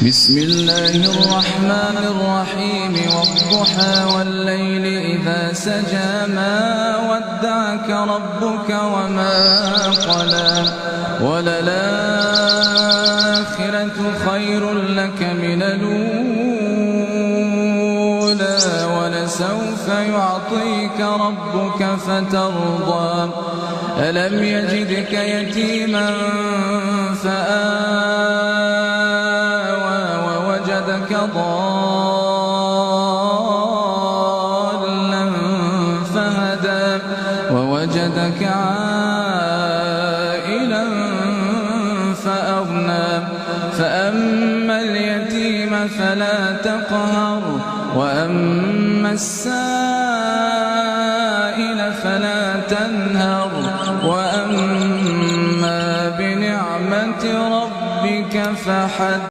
بسم الله الرحمن الرحيم والضحى والليل إذا سجى ما ودعك ربك وما قلى وللآخرة خير لك من الأولى ولسوف يعطيك ربك فترضى ألم يجدك يتيما فآوى ووجدك ضالا فهدى ووجدك عائلا فأغنى فأما اليتيم فلا تقهر وأما السائل فلا تنهر وأما بنعمة ربك فحدث.